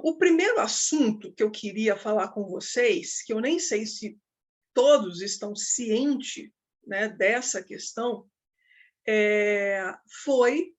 o primeiro assunto que eu queria falar com vocês, que eu nem sei se todos estão cientes, né, dessa questão, foi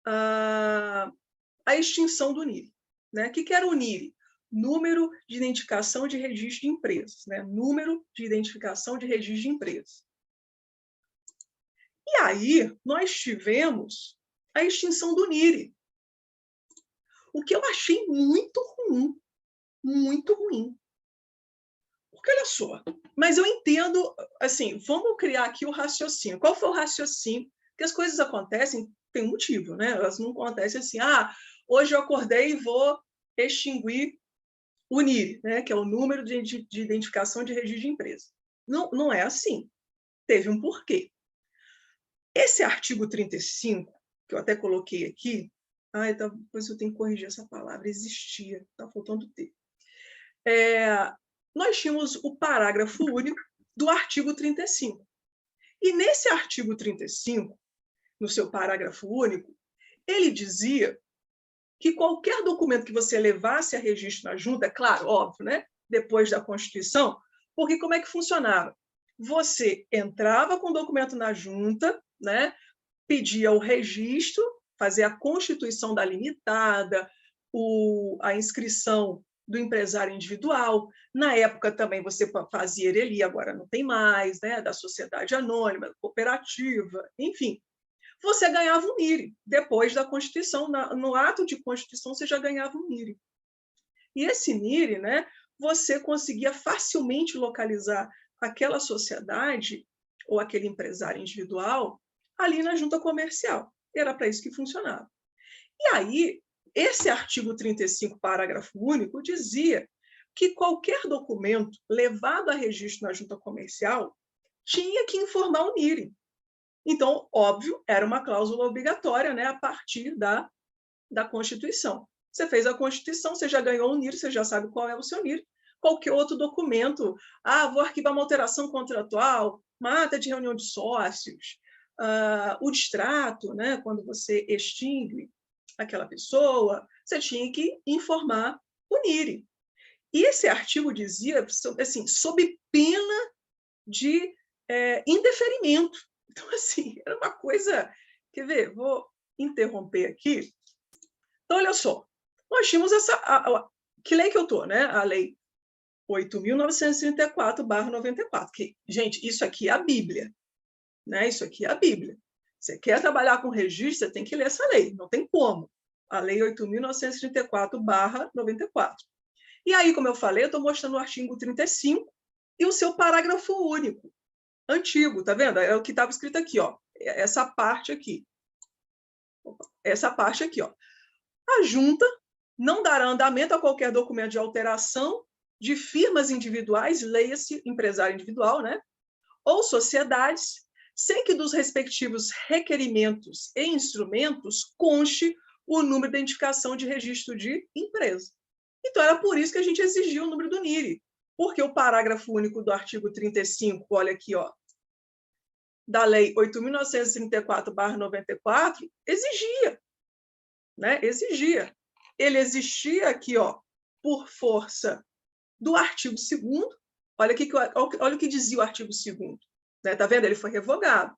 a extinção do NIRI. Né? O que era o NIRI? Número de identificação de registro de empresas. Né? Número de identificação de registro de empresas. E aí, nós tivemos a extinção do NIRI. O que eu achei muito ruim. Muito ruim. Porque, olha só, mas eu entendo, assim, vamos criar aqui o raciocínio. Qual foi o raciocínio? Porque as coisas acontecem, tem um motivo, né? Elas não acontecem assim, hoje eu acordei e vou extinguir o NIRI, né? Que é o número de identificação de registro de empresa. Não, não é assim. Teve um porquê. Esse artigo 35, que eu até coloquei aqui, depois eu tenho que corrigir essa palavra, existia, está faltando ter. Nós tínhamos o parágrafo único do artigo 35. E nesse artigo 35, no seu parágrafo único, ele dizia que qualquer documento que você levasse a registro na junta, é claro, óbvio, né? Depois da Constituição, porque como é que funcionava? Você entrava com o documento na junta, né? Pedia o registro, fazia a constituição da limitada, a inscrição do empresário individual. Na época também você fazia Ereli, agora não tem mais, né? Da sociedade anônima, cooperativa, enfim. Você ganhava um NIRI. Depois da Constituição, no ato de Constituição, você já ganhava um NIRI. E esse NIRI, né, você conseguia facilmente localizar aquela sociedade ou aquele empresário individual ali na junta comercial. Era para isso que funcionava. E aí, esse artigo 35, parágrafo único, dizia que qualquer documento levado a registro na junta comercial tinha que informar o NIRI. Então, óbvio, era uma cláusula obrigatória, né, a partir da Constituição. Você fez a Constituição, você já ganhou o NIRI, você já sabe qual é o seu NIRI. Qualquer outro documento, vou arquivar uma alteração contratual, uma ata de reunião de sócios, o distrato, né, quando você extingue aquela pessoa, você tinha que informar o NIRI. E esse artigo dizia, assim, sob pena de indeferimento. Então, assim, era uma coisa... Quer ver? Vou interromper aqui. Então, olha só. Nós tínhamos essa... que lei que eu estou, né? A Lei 8.934/94. Que, gente, isso aqui é a Bíblia. Né? Isso aqui é a Bíblia. Você quer trabalhar com registro, você tem que ler essa lei. Não tem como. A Lei 8.934/94. E aí, como eu falei, eu estou mostrando o artigo 35 e o seu parágrafo único. Antigo, tá vendo? É o que estava escrito aqui, ó. Essa parte aqui. Essa parte aqui, ó. A junta não dará andamento a qualquer documento de alteração de firmas individuais, leia-se empresário individual, né? Ou sociedades, sem que dos respectivos requerimentos e instrumentos conste o número de identificação de registro de empresa. Então, era por isso que a gente exigia o número do NIRI, porque o parágrafo único do artigo 35, olha aqui, ó, da Lei 8.934/94, exigia, né? Exigia. Ele existia aqui, ó, por força do artigo 2º. Olha o que dizia o artigo 2º. Né? Tá vendo? Ele foi revogado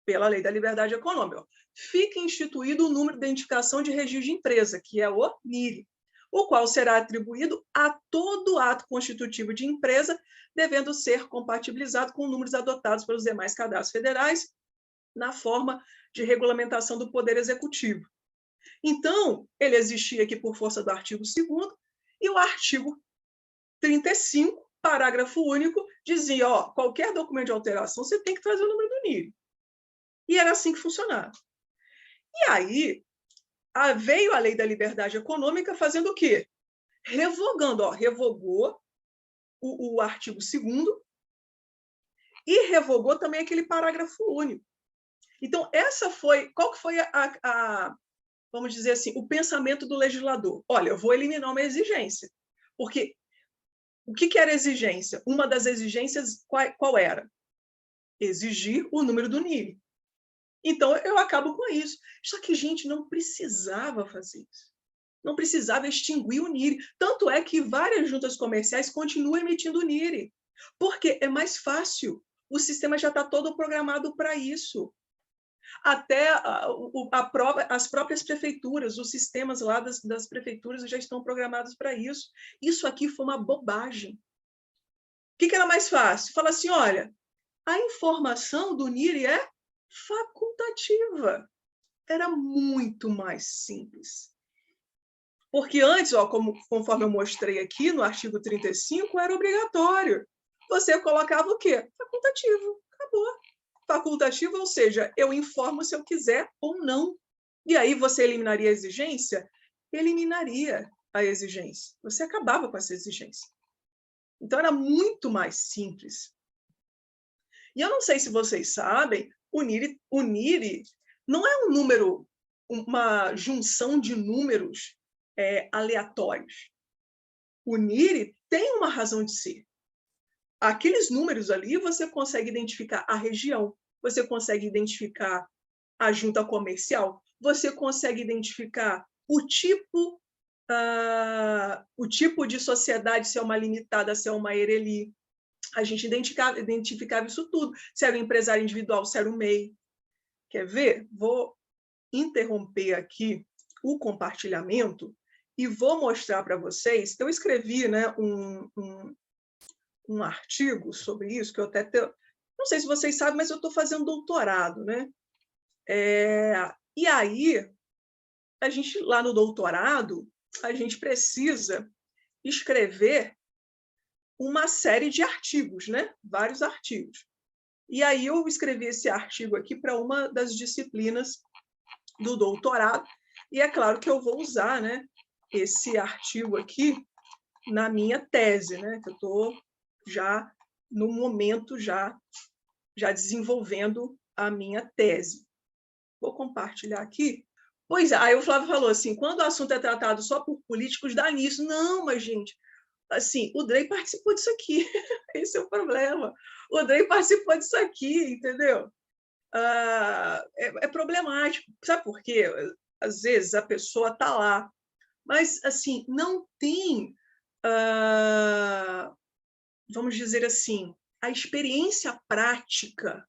pela Lei da Liberdade Econômica. Ó. Fica instituído o número de identificação de registro de empresa, que é o NIRI, o qual será atribuído a todo ato constitutivo de empresa, devendo ser compatibilizado com números adotados pelos demais cadastros federais na forma de regulamentação do Poder Executivo. Então, ele existia aqui por força do artigo 2º, e o artigo 35, parágrafo único, dizia, ó, qualquer documento de alteração, você tem que trazer o número do NIRI. E era assim que funcionava. E aí, veio a Lei da Liberdade Econômica fazendo o quê? Revogando, ó, revogou o artigo 2º e revogou também aquele parágrafo único. Então, qual que foi vamos dizer assim, o pensamento do legislador? Olha, eu vou eliminar uma exigência. Porque o que era exigência? Uma das exigências, qual era? Exigir o número do NIRI. Então, eu acabo com isso. Só que, gente, não precisava fazer isso. Não precisava extinguir o NIRI. Tanto é que várias juntas comerciais continuam emitindo o NIRI, porque é mais fácil. O sistema já está todo programado para isso. Até as próprias prefeituras, os sistemas lá das prefeituras já estão programados para isso. Isso aqui foi uma bobagem. O que era mais fácil? Falar assim, olha, a informação do NIRI é facultativa. Era muito mais simples. Porque antes, ó, conforme eu mostrei aqui no artigo 35, era obrigatório. Você colocava o quê? Facultativo. Acabou. Facultativo, ou seja, eu informo se eu quiser ou não. E aí você eliminaria a exigência? Eliminaria a exigência. Você acabava com essa exigência. Então, era muito mais simples. E eu não sei se vocês sabem, o NIRI não é um número, uma junção de números aleatórios. O NIRI tem uma razão de ser. Aqueles números ali, você consegue identificar a região, você consegue identificar a junta comercial, você consegue identificar o tipo de sociedade, se é uma limitada, se é uma ERELI. A gente identificava isso tudo. Se era um empresário individual, se era um MEI. Quer ver? Vou interromper aqui o compartilhamento e vou mostrar para vocês. Eu escrevi, né, um artigo sobre isso, que eu até não sei se vocês sabem, mas eu estou fazendo doutorado, né? E aí, a gente, lá no doutorado, a gente precisa escrever uma série de artigos, né? Vários artigos. E aí eu escrevi esse artigo aqui para uma das disciplinas do doutorado, e é claro que eu vou usar, né, esse artigo aqui na minha tese, né, que eu estou já no momento já desenvolvendo a minha tese. Vou compartilhar aqui. Pois é, aí o Flávio falou assim, quando o assunto é tratado só por políticos, dá nisso. Não, mas, gente, assim, o Drey participou disso aqui. Esse é o problema. O Drey participou disso aqui, entendeu? É problemático. Sabe por quê? Às vezes a pessoa está lá, mas, assim, não tem, vamos dizer assim, a experiência prática,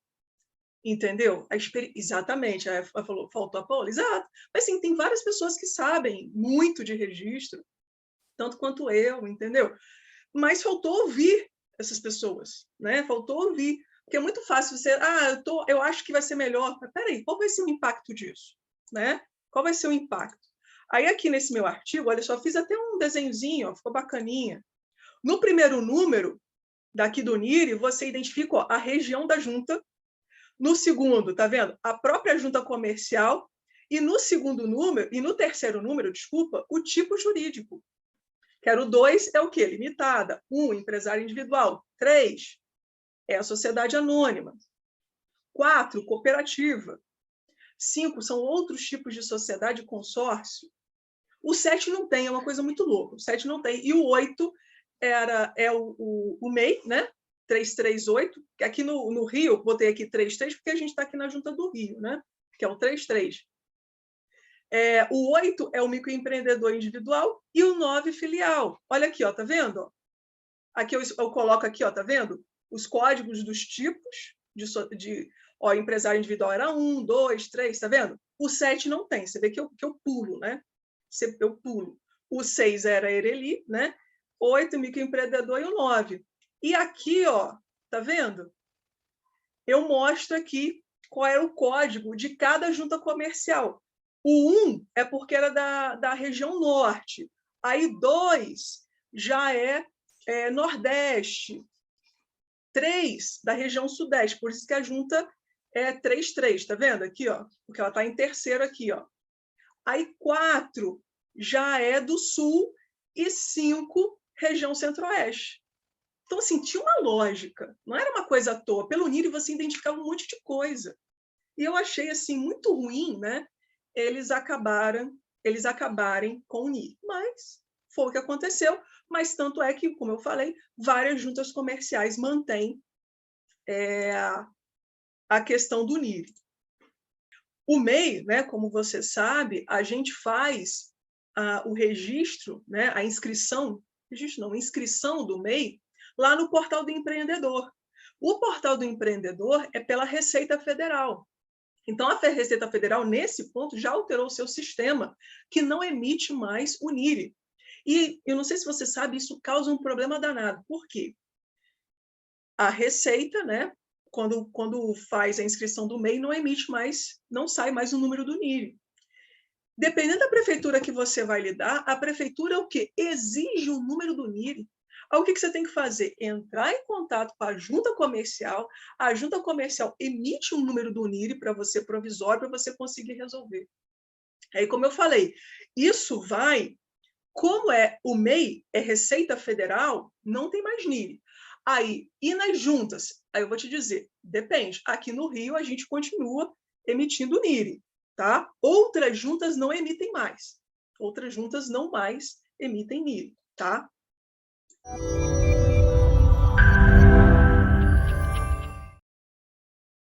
entendeu? Exatamente, ela falou, faltou a Paula, exato. Mas, assim, tem várias pessoas que sabem muito de registro, tanto quanto eu, entendeu? Mas faltou ouvir essas pessoas, né? Faltou ouvir. Porque é muito fácil você... eu acho que vai ser melhor. Mas, peraí, qual vai ser o impacto disso? Né? Qual vai ser o impacto? Aí, aqui nesse meu artigo, olha só, fiz até um desenhozinho, ó, ficou bacaninha. No primeiro número, daqui do NIRI, você identifica, ó, a região da junta. No segundo, tá vendo? A própria junta comercial. E no segundo número, e no terceiro número, desculpa, o tipo jurídico. Que era o 2, é o quê? Limitada. 1, empresário individual. 3, é a sociedade anônima. 4, cooperativa. 5, são outros tipos de sociedade consórcio. O 7 não tem, é uma coisa muito louca. O 7 não tem. E o 8 é o MEI, né? 338, que aqui no Rio, botei aqui 33, porque a gente está aqui na Junta do Rio, né? Que é o 33. O 8 é o microempreendedor individual e o 9, filial. Olha aqui, ó, tá vendo? Aqui eu coloco aqui, ó, tá vendo? Os códigos dos tipos ó, empresário individual era 1, 2, 3, tá vendo? O 7 não tem, você vê que eu pulo, né? Eu pulo. O 6 era ERELI, né? 8, microempreendedor e o 9. E aqui, ó, tá vendo? Eu mostro aqui qual era o código de cada junta comercial. O 1 é porque era da região norte. Aí 2 já é nordeste. 3 da região sudeste. Por isso que a junta é 33, tá vendo? Aqui, ó, porque ela está em terceiro aqui, ó. Aí 4 já é do sul e 5, região centro-oeste. Então, assim, tinha uma lógica. Não era uma coisa à toa. Pelo NIRI você identificava um monte de coisa. E eu achei, assim, muito ruim, né? Eles acabarem com o NIRI. Mas foi o que aconteceu. Mas tanto é que, como eu falei, várias juntas comerciais mantêm a questão do NIRI. O MEI, né, como você sabe, a gente faz o registro, né, a inscrição, registro não, inscrição do MEI lá no portal do empreendedor. O portal do empreendedor é pela Receita Federal. Então, a Receita Federal, nesse ponto, já alterou o seu sistema, que não emite mais o NIRI. E eu não sei se você sabe, isso causa um problema danado. Por quê? A Receita, né, quando faz a inscrição do MEI, não emite mais, não sai mais o número do NIRI. Dependendo da prefeitura que você vai lidar, a prefeitura o quê? Exige o número do NIRI. Aí, o que você tem que fazer? Entrar em contato com a junta comercial, a junta comercial emite um número do NIRI para você, provisório, para você conseguir resolver. Aí, como eu falei, isso vai, como o MEI é Receita Federal, não tem mais NIRI. Aí, e nas juntas? Aí eu vou te dizer, depende. Aqui no Rio, a gente continua emitindo NIRI, tá? Outras juntas não emitem mais. Outras juntas não mais emitem NIRI, tá?